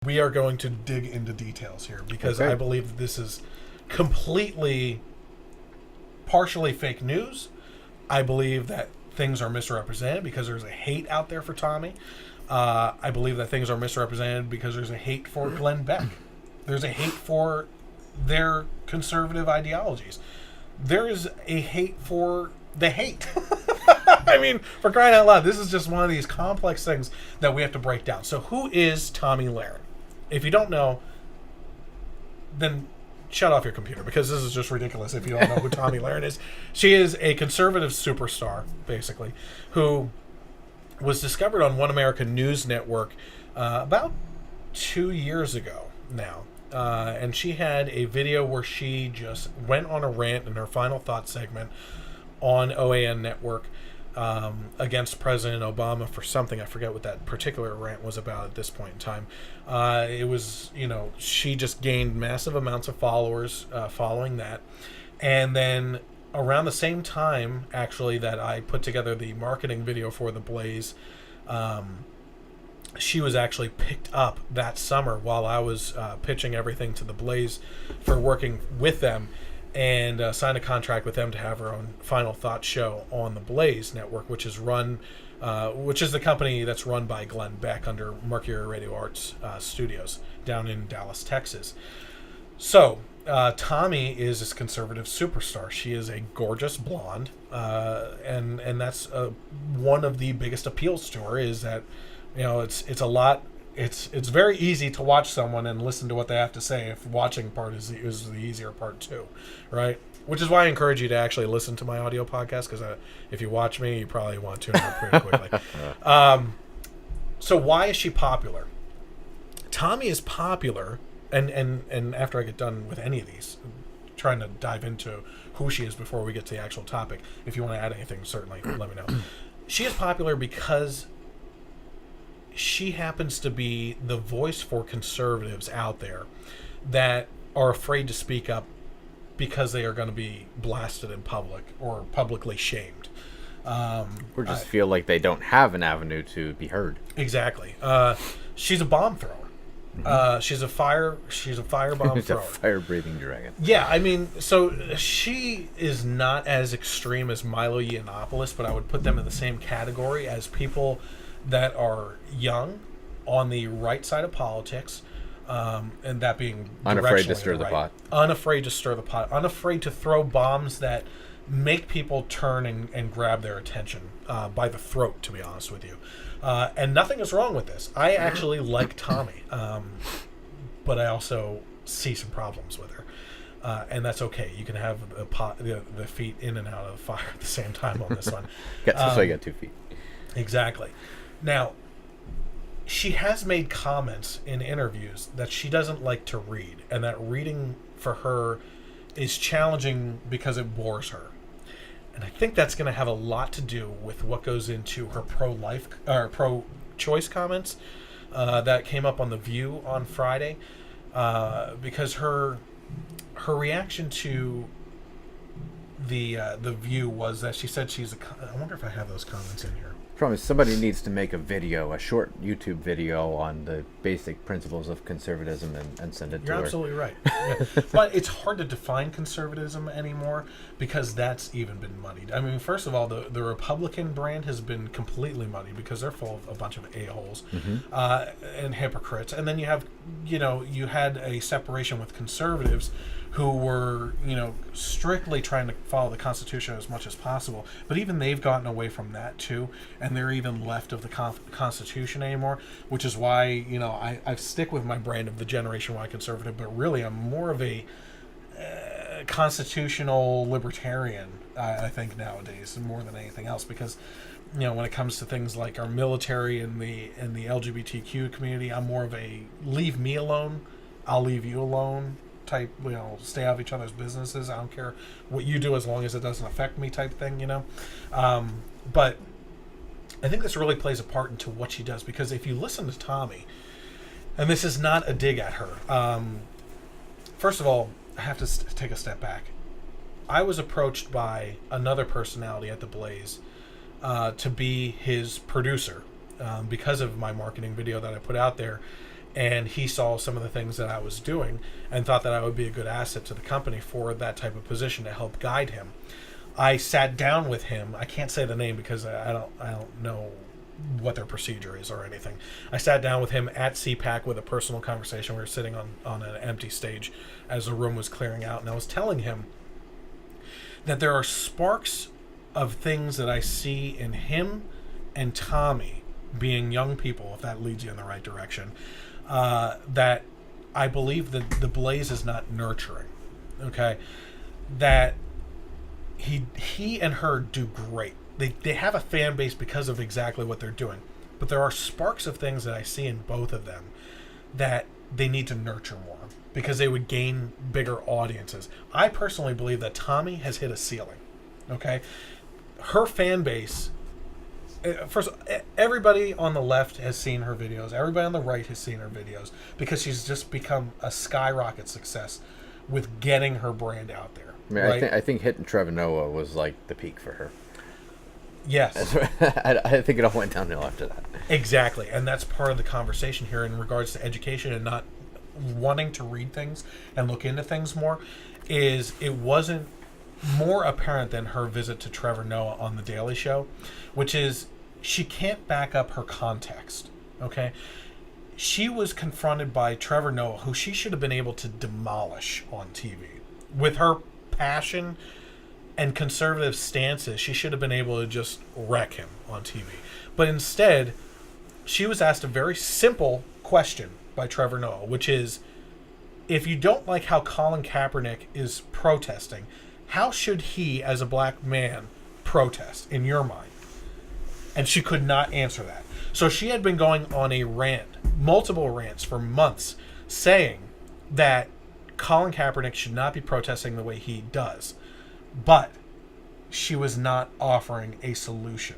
We are going to dig into details here because I believe that this is completely, partially fake news. I believe that things are misrepresented because there's a hate out there for Tomi. I believe that things are misrepresented because there's a hate for Glenn Beck. There's a hate for their conservative ideologies. There is a hate for the hate. I mean, for crying out loud, this is just one of these complex things that we have to break down. So who is Tomi Lahren? If you don't know, then shut off your computer because this is just ridiculous if you don't know who Tomi Lahren is. She is a conservative superstar, basically, who was discovered on One American News Network about 2 years ago now. And she had a video where she just went on a rant in her final thought segment on OAN Network against President Obama for something. I forget what that particular rant was about at this point in time. It was, she just gained massive amounts of followers following that. And then around the same time, actually, that I put together the marketing video for theBlaze, she was actually picked up that summer while I was pitching everything to theBlaze for working with them, and signed a contract with them to have her own Final Thought show on theBlaze network, which is the company that's run by Glenn Beck under Mercury Radio Arts Studios down in Dallas, Texas. So Tomi is this conservative superstar. She is a gorgeous blonde, and that's one of the biggest appeals to her is that it's a lot. It's very easy to watch someone and listen to what they have to say. If watching part is the easier part too, right? Which is why I encourage you to actually listen to my audio podcast, because if you watch me, you probably want to tune out pretty quickly. So why is she popular? Tomi is popular, and after I get done with any of these, trying to dive into who she is before we get to the actual topic. If you want to add anything, certainly let me know. She is popular because she happens to be the voice for conservatives out there that are afraid to speak up because they are going to be blasted in public or publicly shamed. Or just feel like they don't have an avenue to be heard. Exactly. She's a bomb thrower. She's a firebomb thrower. She's a fire-breathing dragon. Yeah, I mean, so she is not as extreme as Milo Yiannopoulos, but I would put them in the same category as people that are young, on the right side of politics, and that being unafraid to stir the pot. Unafraid to stir the pot. Unafraid to throw bombs that make people turn and grab their attention by the throat, to be honest with you. And nothing is wrong with this. I actually like Tomi, but I also see some problems with her. And that's okay. You can have the feet in and out of the fire at the same time on this one. So you got 2 feet. Exactly. Now, she has made comments in interviews that she doesn't like to read, and that reading for her is challenging because it bores her. And I think that's going to have a lot to do with what goes into her pro-life or pro-choice comments that came up on The View on Friday, because her reaction to the View was that she said I wonder if I have those comments in here. Promise, somebody needs to make a short YouTube video on the basic principles of conservatism and send it to her. You're absolutely right. Yeah. But it's hard to define conservatism anymore because that's even been muddied. I mean, first of all, the Republican brand has been completely muddied because they're full of a bunch of a-holes and hypocrites. And then you have, you had a separation with conservatives who were, strictly trying to follow the Constitution as much as possible. But even they've gotten away from that, too, and they're even left of the Constitution anymore, which is why, I stick with my brand of the Generation Y conservative, but really I'm more of a constitutional libertarian, I think, nowadays, more than anything else, because, when it comes to things like our military and the LGBTQ community, I'm more of a leave me alone, I'll leave you alone type, stay out of each other's businesses. I don't care what you do as long as it doesn't affect me type thing, But I think this really plays a part into what she does, because if you listen to Tomi, and this is not a dig at her, first of all, I have to take a step back. I was approached by another personality at theBlaze to be his producer because of my marketing video that I put out there. and he saw some of the things that I was doing and thought that I would be a good asset to the company for that type of position to help guide him. I sat down with him. I can't say the name because I don't know what their procedure is or anything. I sat down with him at CPAC with a personal conversation. We were sitting on an empty stage as the room was clearing out, and I was telling him that there are sparks of things that I see in him and Tomi being young people, if that leads you in the right direction, that I believe that theBlaze is not nurturing. Okay? That he and her do great. They have a fan base because of exactly what they're doing. But there are sparks of things that I see in both of them that they need to nurture more because they would gain bigger audiences. I personally believe that Tomi has hit a ceiling. Okay? Her fan base, first, everybody on the left has seen her videos. Everybody on the right has seen her videos because she's just become a skyrocket success with getting her brand out there. I mean, right? I think hitting Trevor Noah was like the peak for her. Yes. I think it all went downhill after that. Exactly. And that's part of the conversation here in regards to education and not wanting to read things and look into things more, is it wasn't more apparent than her visit to Trevor Noah on The Daily Show, which is she can't back up her context. Okay? She was confronted by Trevor Noah, who she should have been able to demolish on TV. With her passion and conservative stances, she should have been able to just wreck him on TV. But instead, she was asked a very simple question by Trevor Noah, which is, if you don't like how Colin Kaepernick is protesting, how should he, as a black man, protest in your mind? And she could not answer that. So she had been going on a rant, multiple rants for months, saying that Colin Kaepernick should not be protesting the way he does. But she was not offering a solution.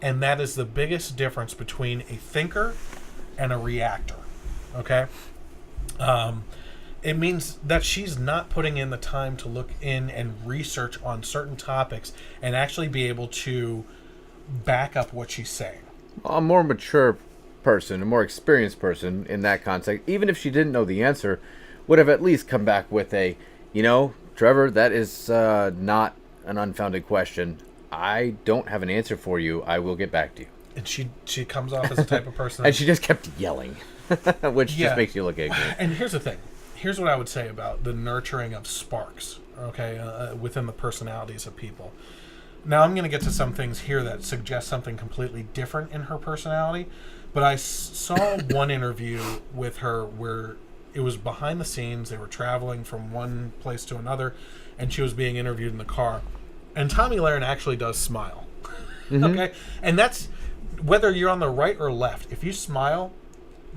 And that is the biggest difference between a thinker and a reactor. Okay? It means that she's not putting in the time to look in and research on certain topics and actually be able to back up what she's saying. A more mature person, a more experienced person in that context, even if she didn't know the answer, would have at least come back with a, Trevor, that is not an unfounded question. I don't have an answer for you. I will get back to you. And she comes off as the type of person... and she just kept yelling, which just makes you look ignorant. And here's the thing. Here's what I would say about the nurturing of sparks, okay, within the personalities of people. Now, I'm going to get to some things here that suggest something completely different in her personality, but I saw one interview with her where it was behind the scenes. They were traveling from one place to another, and she was being interviewed in the car. And Tomi Lahren actually does smile. Mm-hmm. Okay? And that's, whether you're on the right or left, if you smile,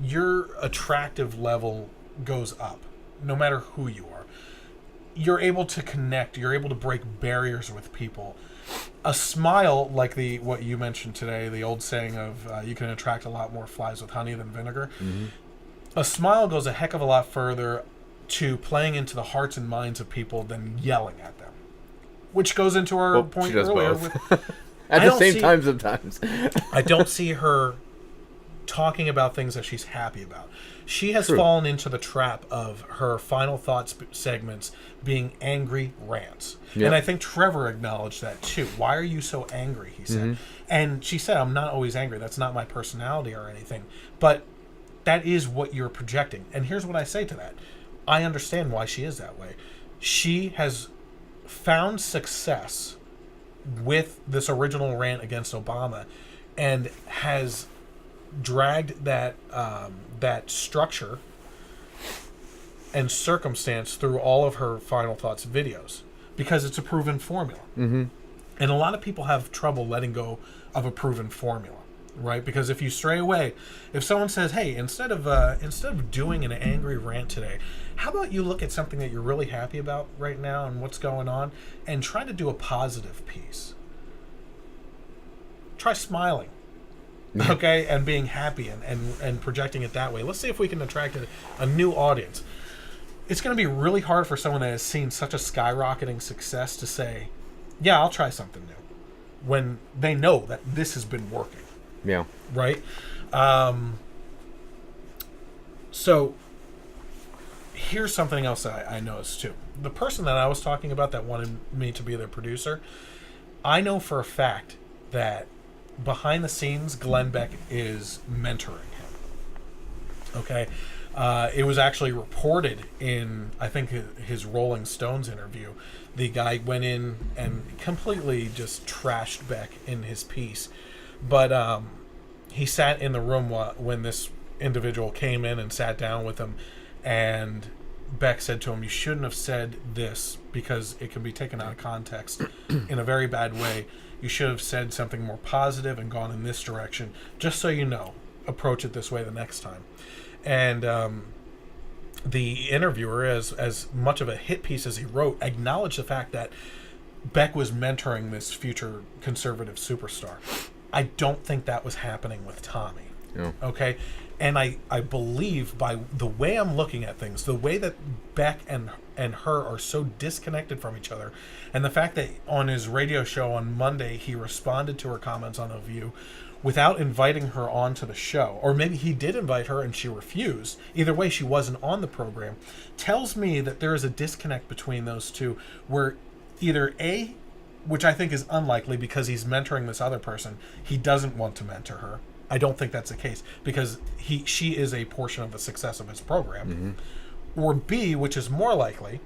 your attractive level goes up, no matter who you are. You're able to connect. You're able to break barriers with people. A smile, like what you mentioned today, the old saying of you can attract a lot more flies with honey than vinegar. Mm-hmm. A smile goes a heck of a lot further to playing into the hearts and minds of people than yelling at them. Which goes into our point earlier. At the same time sometimes. I don't see her talking about things that she's happy about. She has fallen into the trap of her final thoughts segments being angry rants. Yep. And I think Trevor acknowledged that too. Why are you so angry, he said. Mm-hmm. And she said, I'm not always angry. That's not my personality or anything. But that is what you're projecting. And here's what I say to that. I understand why she is that way. She has found success with this original rant against Obama and has dragged that structure and circumstance through all of her final thoughts videos because it's a proven formula. Mm-hmm. And a lot of people have trouble letting go of a proven formula, right? Because if you stray away, if someone says, hey, instead of doing an angry rant today, how about you look at something that you're really happy about right now and what's going on and try to do a positive piece. Try smiling. Okay, and being happy and projecting it that way. Let's see if we can attract a new audience. It's going to be really hard for someone that has seen such a skyrocketing success to say, yeah, I'll try something new, when they know that this has been working. Yeah. Right? So here's something else that I noticed too. The person that I was talking about that wanted me to be their producer, I know for a fact that behind the scenes, Glenn Beck is mentoring him. Okay? It was actually reported in, I think, his Rolling Stones interview. The guy went in and completely just trashed Beck in his piece. But he sat in the room when this individual came in and sat down with him, and Beck said to him, "You shouldn't have said this because it can be taken out of context in a very bad way. You should have said something more positive and gone in this direction. Just so you know, approach it this way the next time." And the interviewer, as much of a hit piece as he wrote, acknowledged the fact that Beck was mentoring this future conservative superstar. I don't think that was happening with Tomi. Yeah. Okay? And I believe by the way I'm looking at things, the way that Beck and her are so disconnected from each other, and the fact that on his radio show on Monday he responded to her comments on The View without inviting her onto the show, or maybe he did invite her and she refused. Either way, she wasn't on the program. Tells me that there is a disconnect between those two, where either A, which I think is unlikely because he's mentoring this other person, he doesn't want to mentor her. I don't think that's the case because she is a portion of the success of his program. Mm-hmm. Or B, which is more likely,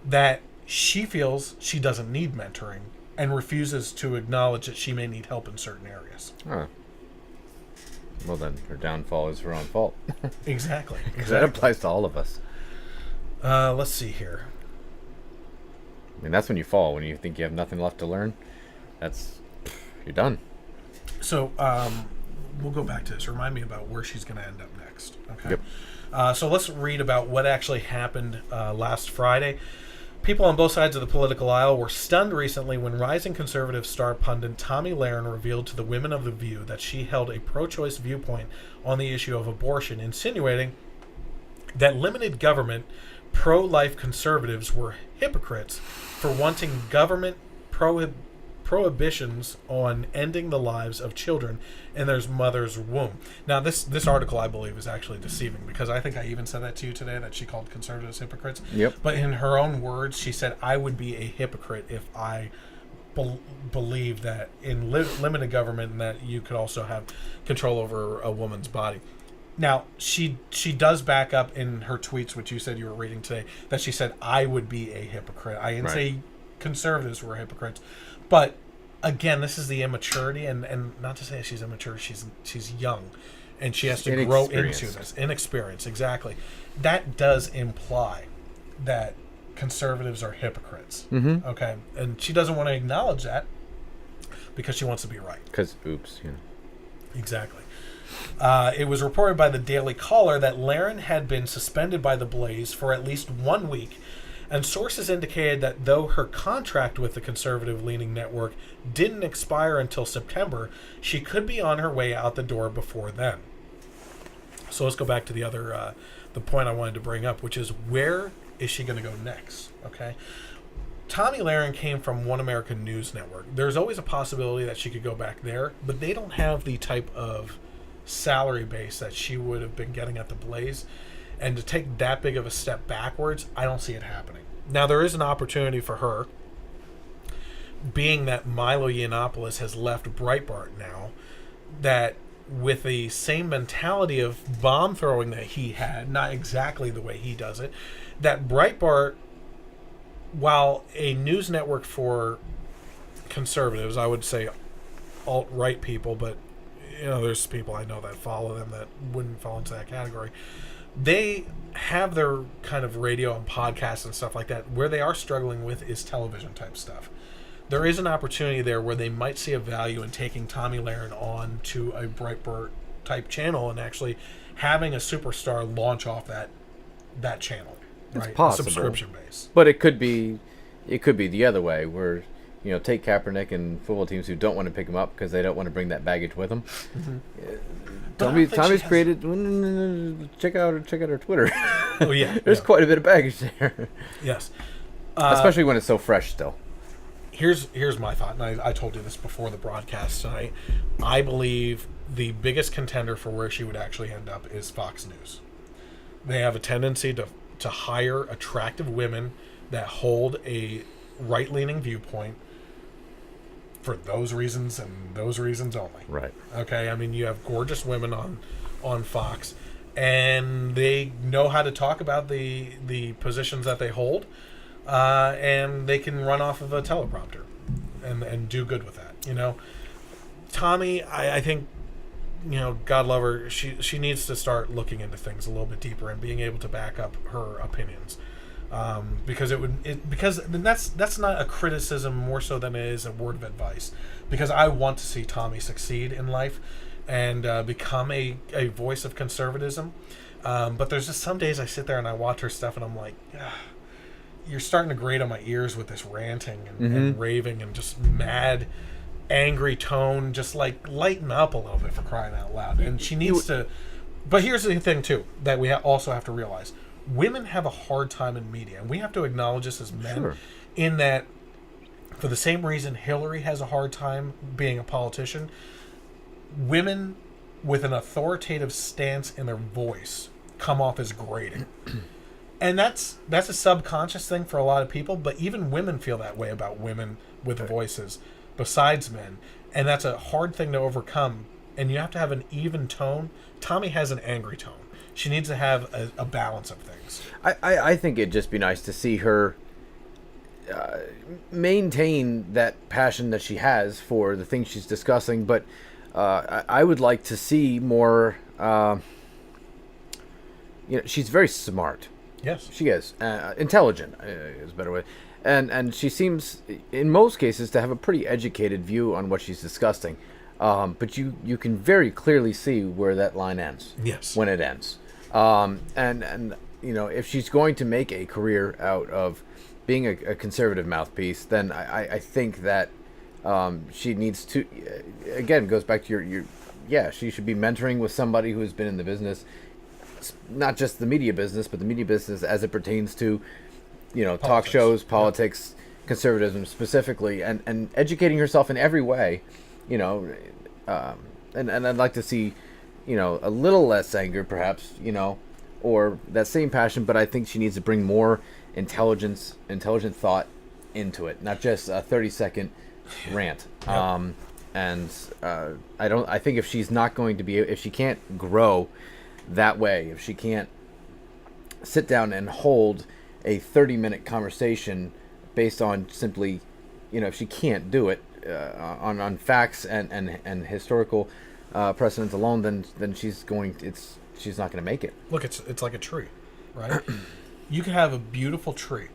that she feels she doesn't need mentoring and refuses to acknowledge that she may need help in certain areas. Huh. Well, then her downfall is her own fault. Exactly. Because that applies to all of us. Let's see here. I mean, that's when you fall, when you think you have nothing left to learn. You're done. So, we'll go back to this. Remind me about where she's going to end up next. Okay. Yep. So let's read about what actually happened last Friday. People on both sides of the political aisle were stunned recently when rising conservative star pundit Tomi Lahren revealed to the women of The View that she held a pro-choice viewpoint on the issue of abortion, insinuating that limited government pro-life conservatives were hypocrites for wanting government prohibitions on ending the lives of children in their mother's womb. Now, this article, I believe, is actually deceiving because I think I even said that to you today, that she called conservatives hypocrites. Yep. But in her own words, she said, "I would be a hypocrite if I believe that in limited government and that you could also have control over a woman's body." Now, she does back up in her tweets, which you said you were reading today, that she said, "I would be a hypocrite." I didn't say conservatives were hypocrites. But again, this is the immaturity, and not to say she's immature, she's young, and she has to grow into this. Inexperience, exactly. That does imply that conservatives are hypocrites. Mm-hmm. Okay, and she doesn't want to acknowledge that because she wants to be right. Because, oops, Exactly. It was reported by the Daily Caller that Lahren had been suspended by theBlaze for at least 1 week. And sources indicated that though her contract with the conservative-leaning network didn't expire until September, she could be on her way out the door before then. So let's go back to the point I wanted to bring up, which is where is she going to go next? Okay, Tomi Lahren came from One American News Network. There's always a possibility that she could go back there, but they don't have the type of salary base that she would have been getting at theBlaze. And to take that big of a step backwards, I don't see it happening. Now, there is an opportunity for her, being that Milo Yiannopoulos has left Breitbart now, that with the same mentality of bomb throwing that he had, not exactly the way he does it, that Breitbart, while a news network for conservatives, I would say alt-right people, but there's people I know that follow them that wouldn't fall into that category. They have their kind of radio and podcasts and stuff like that. Where they are struggling with is television type stuff. There is an opportunity there where they might see a value in taking Tomi Lahren on to a Breitbart type channel and actually having a superstar launch off that channel. It's right? possible. A subscription base. But it could be the other way where take Kaepernick and football teams who don't want to pick him up because they don't want to bring that baggage with them. Mm-hmm. Tomi's created. Check out her Twitter. Oh yeah, there's quite a bit of baggage there. Yes, especially when it's so fresh still. Here's my thought, and I told you this before the broadcast tonight. I believe the biggest contender for where she would actually end up is Fox News. They have a tendency to hire attractive women that hold a right-leaning viewpoint for those reasons and those reasons only. Right. Okay, I mean, you have gorgeous women on Fox, and they know how to talk about the positions that they hold, and they can run off of a teleprompter and do good with that. You know, Tomi, I think, you know, God love her, she needs to start looking into things a little bit deeper and being able to back up her opinions. Because that's not a criticism more so than it is a word of advice. Because I want to see Tomi succeed in life and become a voice of conservatism. But there's just some days I sit there and I watch her stuff and I'm like, you're starting to grate on my ears with this ranting and raving and just mad, angry tone. Just like lighten up a little bit, for crying out loud. And she needs to. But here's the thing too that we also have to realize: women have a hard time in media, and we have to acknowledge this as men. Sure. In that, for the same reason Hillary has a hard time being a politician, women with an authoritative stance in their voice come off as grating. And that's a subconscious thing for a lot of people, but even women feel that way about women with voices besides men. And that's a hard thing to overcome. And you have to have an even tone. Tomi has an angry tone. She needs to have a balance of things. I think it'd just be nice to see her maintain that passion that she has for the things she's discussing, but I would like to see more. She's very smart. Yes, she is intelligent. Is a better way, and she seems, in most cases, to have a pretty educated view on what she's discussing. But you can very clearly see where that line ends. Yes, when it ends. And you know, if she's going to make a career out of being a conservative mouthpiece, then I think that she needs to, again, goes back to your she should be mentoring with somebody who's been in the business, not just the media business, but the media business as it pertains to, you know, talk shows, politics, conservatism specifically, and educating herself in every way, you know, and I'd like to see, you know, a little less anger, perhaps, you know, or that same passion, but I think she needs to bring more intelligent thought into it, not just a 30-second rant. Yep. I think if she's not going to be, if she can't grow that way, if she can't sit down and hold a 30-minute conversation based on simply, you know, if she can't do it on facts and historical precedents alone, then she's not going to make it. Look, it's like a tree, right? You can have a beautiful tree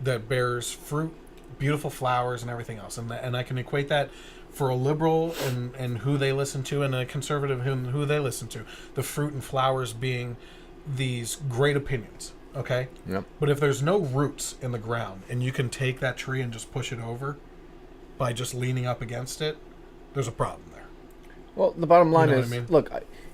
that bears fruit, beautiful flowers, and everything else, and I can equate that for a liberal and who they listen to, and a conservative who they listen to. The fruit and flowers being these great opinions. Okay. Yep. But if there's no roots in the ground, and you can take that tree and just push it over by just leaning up against it, there's a problem there. Well, the bottom line is, what I mean? Look,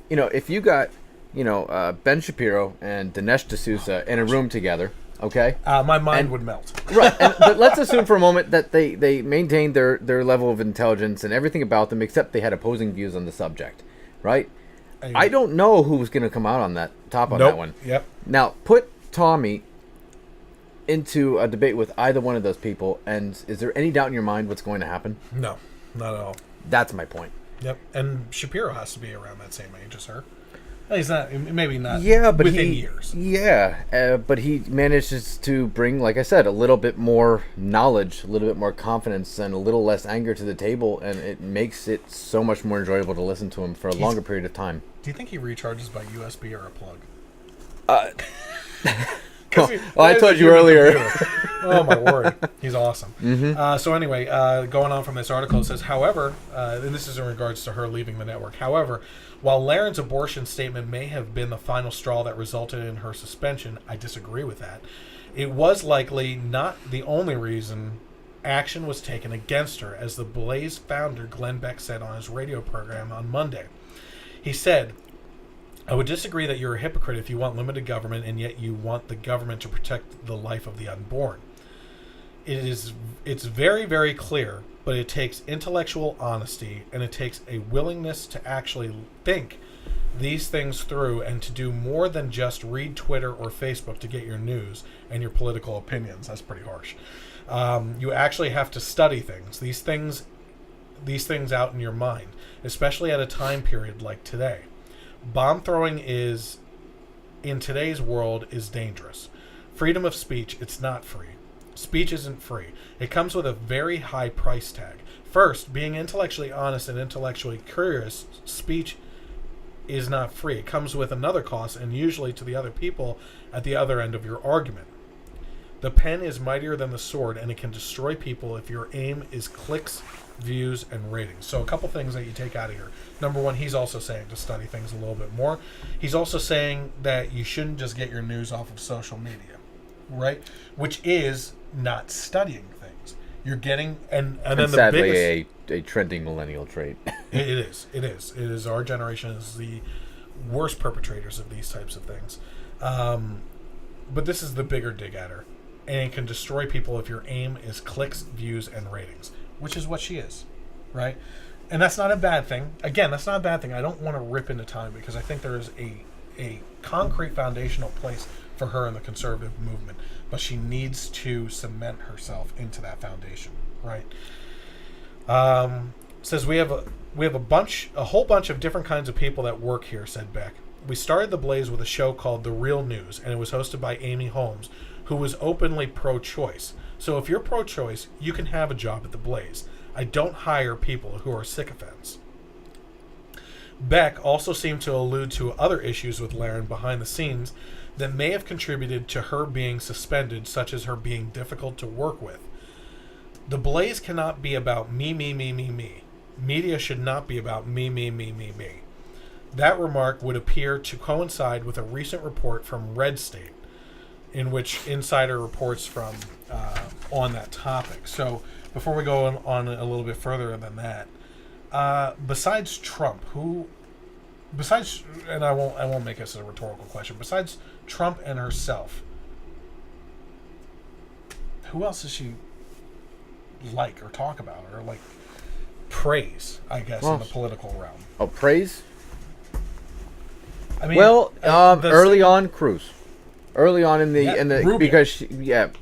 you know, if you got, you know, Ben Shapiro and Dinesh D'Souza in a room together, okay? My mind would melt. Right. But let's assume for a moment that they maintained their level of intelligence and everything about them, except they had opposing views on the subject, right? I don't know who was going to come out on that that one. Yep. Now, put Tomi into a debate with either one of those people, and is there any doubt in your mind what's going to happen? No, not at all. That's my point. Yep. And Shapiro has to be around that same age as her. He's not, maybe not. Yeah, but within years. Yeah, but he manages to bring, like I said, a little bit more knowledge, a little bit more confidence, and a little less anger to the table, and it makes it so much more enjoyable to listen to him for a longer period of time. Do you think he recharges by USB or a plug? I told you earlier. Oh my word, he's awesome. Mm-hmm. So anyway, going on from this article, it says, however, and this is in regards to her leaving the network. However, while Lahren's abortion statement may have been the final straw that resulted in her suspension, I disagree with that. It was likely not the only reason action was taken against her, as the Blaze founder Glenn Beck said on his radio program on Monday. He said, I would disagree that you're a hypocrite if you want limited government and yet you want the government to protect the life of the unborn. It's very, very clear, but it takes intellectual honesty and it takes a willingness to actually think these things through and to do more than just read Twitter or Facebook to get your news and your political opinions. That's pretty harsh. You actually have to study these things out in your mind, especially at a time period like today. Bomb throwing in today's world is dangerous. Freedom of speech, it's not free. Speech isn't free. It comes with a very high price tag. First, being intellectually honest and intellectually curious, speech is not free. It comes with another cost, and usually to the other people at the other end of your argument. The pen is mightier than the sword, and it can destroy people if your aim is clicks, views, and ratings. So a couple things that you take out of here. Number one, he's also saying to study things a little bit more. He's also saying that you shouldn't just get your news off of social media, right? Which is not studying things. You're getting, and then sadly, the biggest... a trending millennial trait. It is. Our generation is the worst perpetrators of these types of things. But this is the bigger dig at her. And it can destroy people if your aim is clicks, views, and ratings, which is what she is, right? And that's not a bad thing. Again, that's not a bad thing. I don't want to rip into time because I think there is a concrete foundational place for her in the conservative movement, but she needs to cement herself into that foundation, right? Says we have a whole bunch of different kinds of people that work here, said Beck. We started theBlaze with a show called The Real News, and it was hosted by Amy Holmes, who was openly pro-choice. So if you're pro-choice, you can have a job at theBlaze. I don't hire people who are sycophants. Beck also seemed to allude to other issues with Lahren behind the scenes that may have contributed to her being suspended, such as her being difficult to work with. theBlaze cannot be about me. Media should not be about me. That remark would appear to coincide with a recent report from Red State, in which insider reports from on that topic. So before we go on a little bit further than that, besides Trump, and I won't make this a rhetorical question, besides Trump and herself, who else does she like or talk about or like praise, I guess, in the political realm? Oh, praise? I mean, early on, Cruz. Early on in the Rubio. Because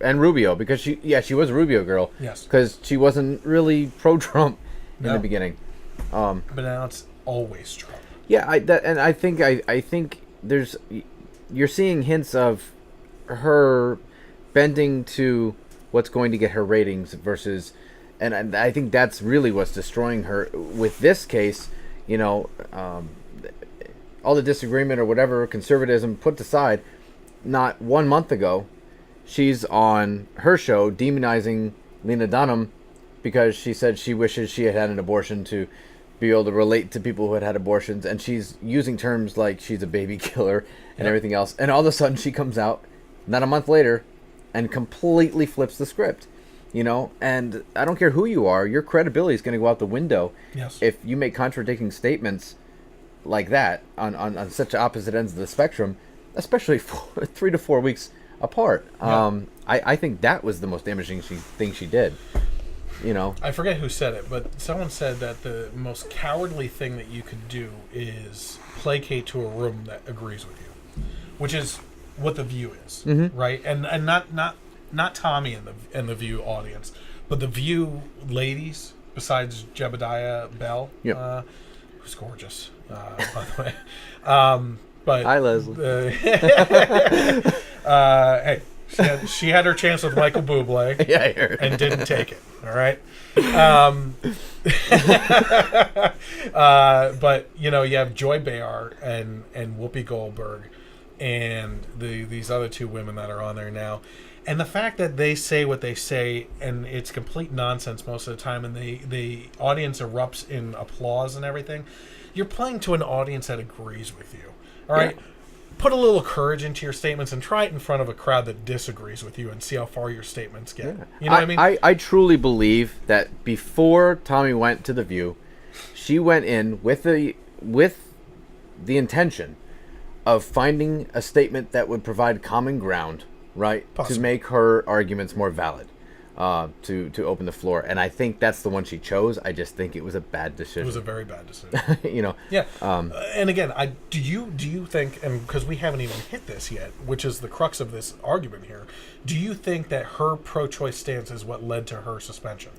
and Rubio, because she was a Rubio girl. Yes. Because she wasn't really pro-Trump in the beginning. But now it's always Trump. Yeah, I think you're seeing hints of her bending to what's going to get her ratings versus, and I think that's really what's destroying her with this case. All the disagreement or whatever, conservatism put aside, not 1 month ago, she's on her show demonizing Lena Dunham because she said she wishes she had had an abortion to be able to relate to people who had abortions, and she's using terms like she's a baby killer and everything else. And all of a sudden she comes out, not a month later, and completely flips the script. And I don't care who you are, your credibility is going to go out the window if you make contradicting statements like that on such opposite ends of the spectrum, especially 3 to 4 weeks apart. I think that was the most damaging thing she did. I forget who said it, but someone said that the most cowardly thing that you could do is placate to a room that agrees with you, which is what The View is, right? And not Tommy and the View audience, but the View ladies besides Jebediah Bell, who's gorgeous, by the way. But hi, Leslie. Hey, she had her chance with Michael Bublé, yeah, I heard. and didn't take it. All right. But you have Joy Behar and Whoopi Goldberg and these other two women that are on there now, and the fact that they say what they say and it's complete nonsense most of the time, and the audience erupts in applause and everything. You're playing to an audience that agrees with you. All right. Yeah. Put a little courage into your statements and try it in front of a crowd that disagrees with you and see how far your statements get. Yeah. You know what I mean? I truly believe that before Tommy went to The View, she went in with the intention of finding a statement that would provide common ground, right, to make her arguments more valid. to open the floor, and I think that's the one she chose. I just think it was a bad decision. It was a very bad decision. You know. Yeah. And again, do you think, and because we haven't even hit this yet, which is the crux of this argument here, do you think that her pro-choice stance is what led to her suspension?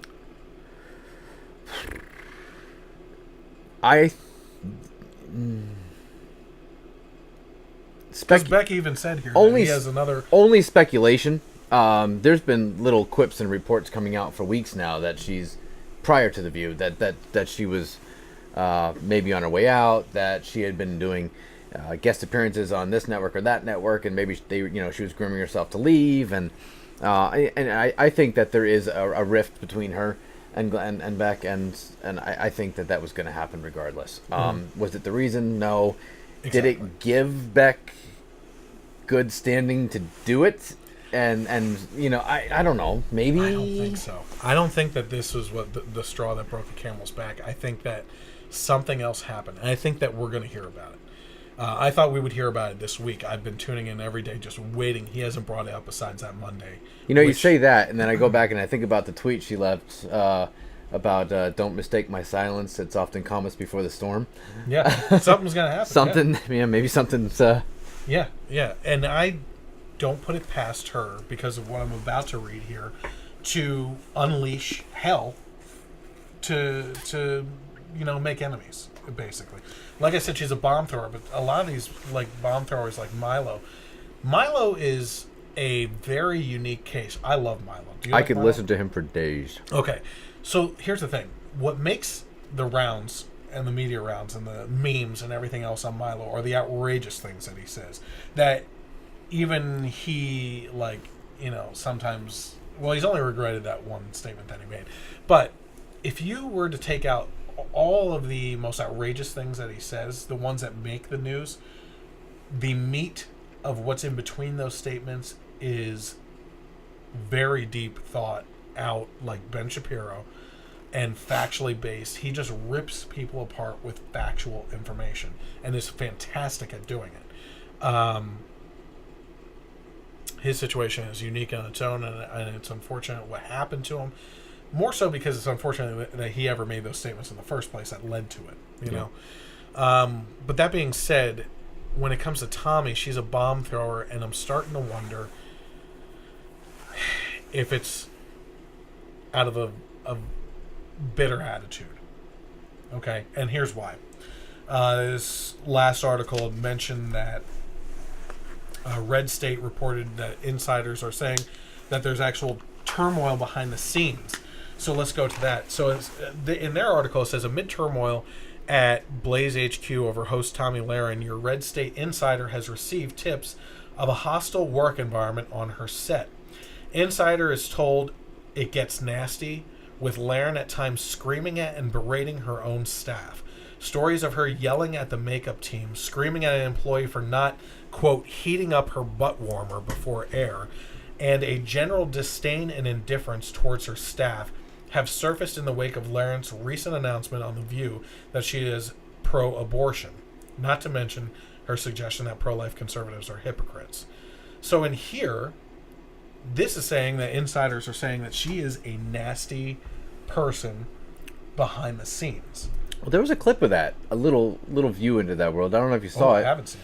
Because Beck even said here that he has another... Only speculation. There's been little quips and reports coming out for weeks now that she's, prior to The View, that she was maybe on her way out, that she had been doing guest appearances on this network or that network, and maybe she was grooming herself to leave, and I think that there is a rift between her and Beck, and I think that was going to happen regardless. Was it the reason? No. Exactly. Did it give Beck good standing to do it? And I don't know. Maybe. I don't think so. I don't think that this was what the straw that broke the camel's back. I think that something else happened, and I think that we're going to hear about it. I thought we would hear about it this week. I've been tuning in every day, just waiting. He hasn't brought it up besides that Monday. You say that, and then I go back and I think about the tweet she left about don't mistake my silence. It's often calmest before the storm. Yeah, something's going to happen. Something, yeah, maybe something's... Yeah, and I don't put it past her, because of what I'm about to read here, to unleash hell to make enemies, basically. Like I said, she's a bomb thrower, but a lot of these bomb throwers like Milo is a very unique case. I love Milo. Do you I like could Milo? listen to him for days. Okay, so here's the thing. What makes the rounds and the media rounds and the memes and everything else on Milo are the outrageous things that he says, that even he, sometimes... Well, he's only regretted that one statement that he made. But if you were to take out all of the most outrageous things that he says, the ones that make the news, the meat of what's in between those statements is very deep thought out, like Ben Shapiro, and factually based. He just rips people apart with factual information and is fantastic at doing it. His situation is unique on its own, and it's unfortunate what happened to him. More so because it's unfortunate that he ever made those statements in the first place that led to it, you know. But that being said, when it comes to Tomi, she's a bomb thrower, and I'm starting to wonder if it's out of a bitter attitude. Okay, and here's why. This last article mentioned that Red State reported that insiders are saying that there's actual turmoil behind the scenes. So let's go to that. So in their article, it says, amid turmoil at Blaze HQ over host Tomi Lahren, your Red State insider has received tips of a hostile work environment on her set. Insider is told it gets nasty, with Lahren at times screaming at and berating her own staff. Stories of her yelling at the makeup team, screaming at an employee for not, quote, heating up her butt warmer before air, and a general disdain and indifference towards her staff have surfaced in the wake of Lahren's recent announcement on The View that she is pro-abortion, not to mention her suggestion that pro-life conservatives are hypocrites. So in here, this is saying that insiders are saying that she is a nasty person behind the scenes. Well, there was a clip of that, a little view into that world. I don't know if you saw it. I haven't seen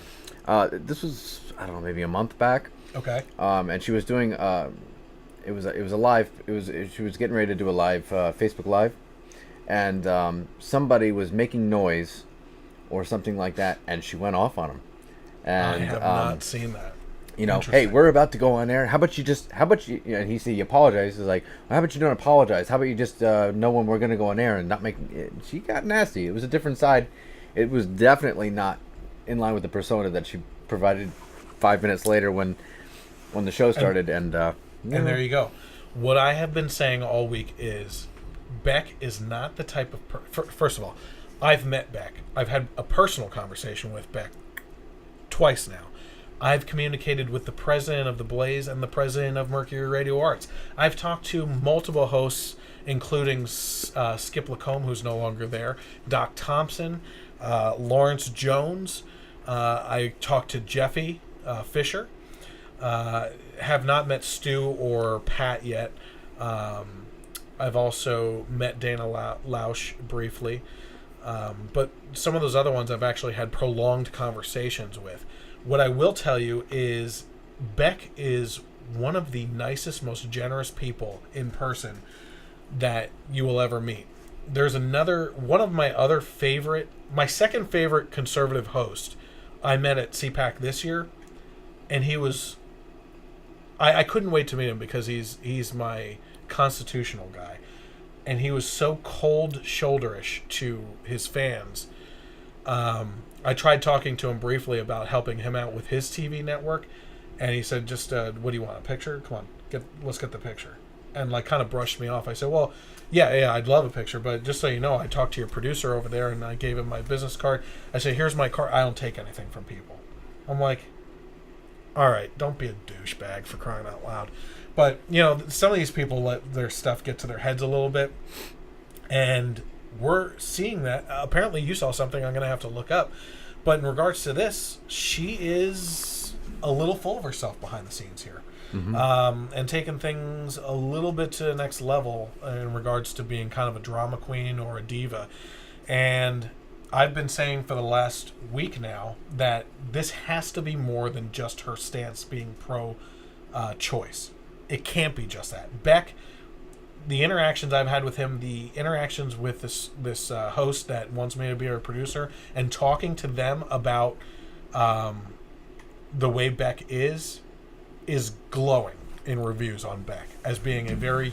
it. This was, I don't know, maybe a month back. Okay. And she was doing it was a live. She was getting ready to do a live Facebook Live, and somebody was making noise or something like that, and she went off on him. And I have not seen that. Hey, we're about to go on air. How about you? And he said he apologized. He's like, well, how about you don't apologize? How about you just know when we're going to go on air and not make... She got nasty. It was a different side. It was definitely not in line with the persona that she provided 5 minutes later when the show started. And there you go. What I have been saying all week is Beck is not the type of... First of all, I've met Beck. I've had a personal conversation with Beck twice now. I've communicated with the president of theBlaze and the president of Mercury Radio Arts. I've talked to multiple hosts, including Skip Lacombe, who's no longer there, Doc Thompson, Lawrence Jones. I talked to Jeffy Fisher. Have not met Stu or Pat yet. I've also met Dana Lausch briefly. But some of those other ones I've actually had prolonged conversations with. What I will tell you is Beck is one of the nicest, most generous people in person that you will ever meet. There's one of my second favorite conservative host I met at CPAC this year, and he was, I couldn't wait to meet him because he's my constitutional guy. And he was so cold shoulderish to his fans. I tried talking to him briefly about helping him out with his TV network, and he said, "Just what do you want? A picture? Come on, let's get the picture." And like kind of brushed me off. I said, "Well, yeah, I'd love a picture, but just so you know, I talked to your producer over there, and I gave him my business card. I said, here's my card. I don't take anything from people." I'm like, "All right, don't be a douchebag, for crying out loud." But, you know, some of these people let their stuff get to their heads a little bit. And we're seeing that. Apparently you saw something I'm going to have to look up. But in regards to this, she is a little full of herself behind the scenes here. Mm-hmm. And taking things a little bit to the next level in regards to being kind of a drama queen or a diva. And I've been saying for the last week now that this has to be more than just her stance being pro-choice. It can't be just that. Beck, the interactions I've had with him, the interactions with this host that wants me to be her producer, and talking to them about the way Beck is glowing in reviews on Beck as being a very,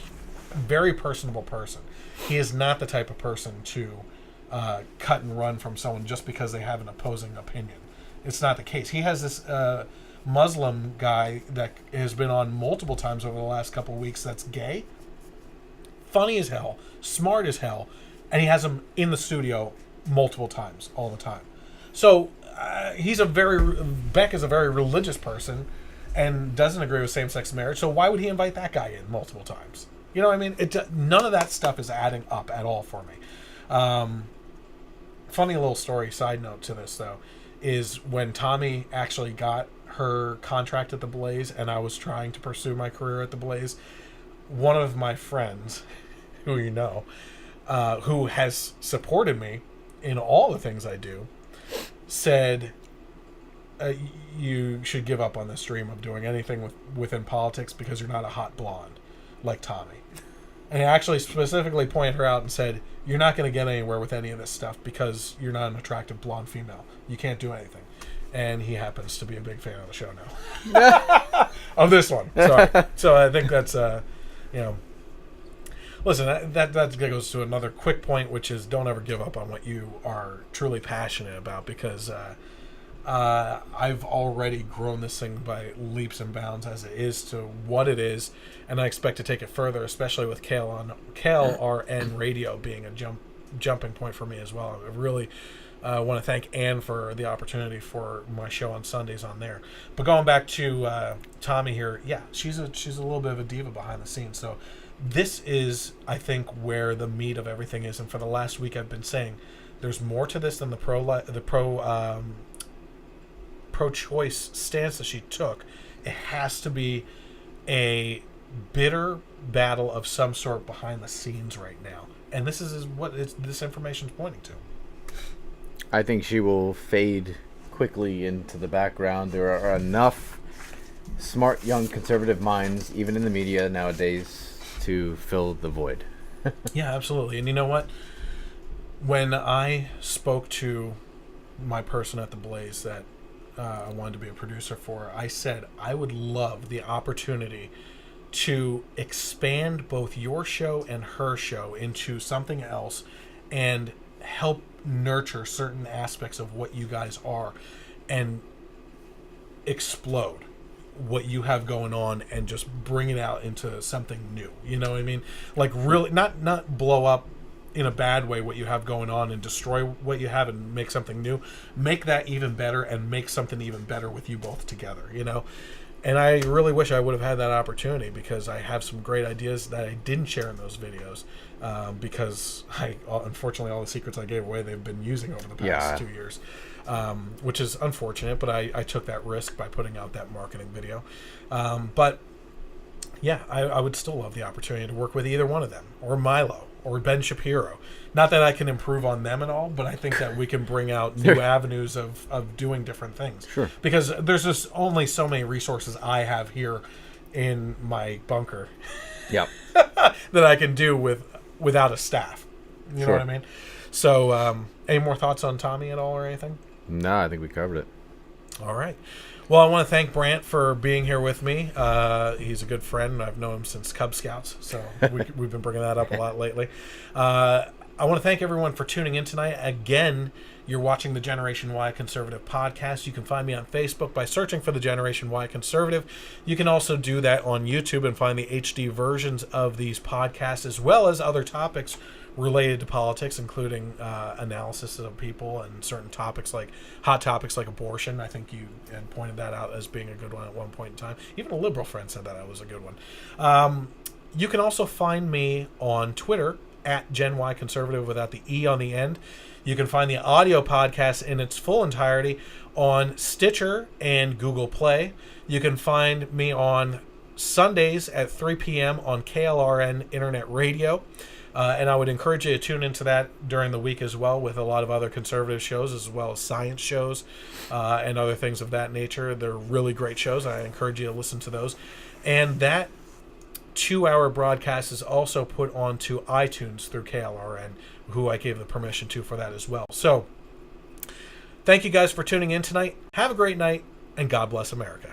very personable person. He is not the type of person to cut and run from someone just because they have an opposing opinion. It's not the case. He has this Muslim guy that has been on multiple times over the last couple of weeks that's gay, funny as hell, smart as hell, and he has him in the studio multiple times all the time. So Beck is a very religious person and doesn't agree with same-sex marriage, so why would he invite that guy in multiple times? You know what I mean? None of that stuff is adding up at all for me. Funny little story, side note to this though, is when Tomi actually got her contract at theBlaze and I was trying to pursue my career at theBlaze, one of my friends, who you know, who has supported me in all the things I do, said, you should give up on this dream of doing anything within politics because you're not a hot blonde like Tomi. And he actually specifically pointed her out and said, you're not going to get anywhere with any of this stuff because you're not an attractive blonde female. You can't do anything. And he happens to be a big fan of the show now. Of this one. Sorry. So I think that's, listen, that goes to another quick point, which is don't ever give up on what you are truly passionate about, because I've already grown this thing by leaps and bounds as it is to what it is, and I expect to take it further, especially with KLRN Radio being a jumping point for me as well. I really want to thank Ann for the opportunity for my show on Sundays on there. But going back to Tomi here, yeah, she's a little bit of a diva behind the scenes. So this is, I think, where the meat of everything is. And for the last week, I've been saying there's more to this than the pro-choice stance that she took. It has to be a bitter battle of some sort behind the scenes right now, and this is what this information is pointing to. I think she will fade quickly into the background. There are enough smart young conservative minds, even in the media nowadays, to fill the void. Yeah, absolutely. And you know what? When I spoke to my person at theBlaze that I wanted to be a producer for, I said I would love the opportunity to expand both your show and her show into something else and help nurture certain aspects of what you guys are and explode what you have going on and just bring it out into something new. You know what I mean? Like really not blow up in a bad way what you have going on and destroy what you have and make something new. Make that even better and make something even better with you both together, you know? And I really wish I would have had that opportunity, because I have some great ideas that I didn't share in those videos, because unfortunately all the secrets I gave away they've been using over the past 2 years, which is unfortunate, but I took that risk by putting out that marketing video. But Yeah, I would still love the opportunity to work with either one of them, or Milo, or Ben Shapiro. Not that I can improve on them at all, but I think that we can bring out new avenues of doing different things. Sure. Because there's just only so many resources I have here in my bunker Yep. that I can do without a staff. You know Sure. what I mean? So, any more thoughts on Tomi at all or anything? No, I think we covered it. All right. Well, I want to thank Brant for being here with me. He's a good friend. I've known him since Cub Scouts, so we've been bringing that up a lot lately. I want to thank everyone for tuning in tonight. Again, you're watching the Generation Y Conservative podcast. You can find me on Facebook by searching for the Generation Y Conservative. You can also do that on YouTube and find the HD versions of these podcasts, as well as other topics related to politics, including analysis of people and certain topics, like hot topics like abortion. I think you had pointed that out as being a good one at one point in time. Even a liberal friend said that was a good one. You can also find me on Twitter at Gen Y Conservative without the E on the end. You can find the audio podcast in its full entirety on Stitcher and Google Play. You can find me on Sundays at 3 p.m. on KLRN Internet Radio. And I would encourage you to tune into that during the week as well, with a lot of other conservative shows, as well as science shows and other things of that nature. They're really great shows. I encourage you to listen to those. And that 2-hour broadcast is also put onto iTunes through KLRN, who I gave the permission to for that as well. So, thank you guys for tuning in tonight. Have a great night, and God bless America.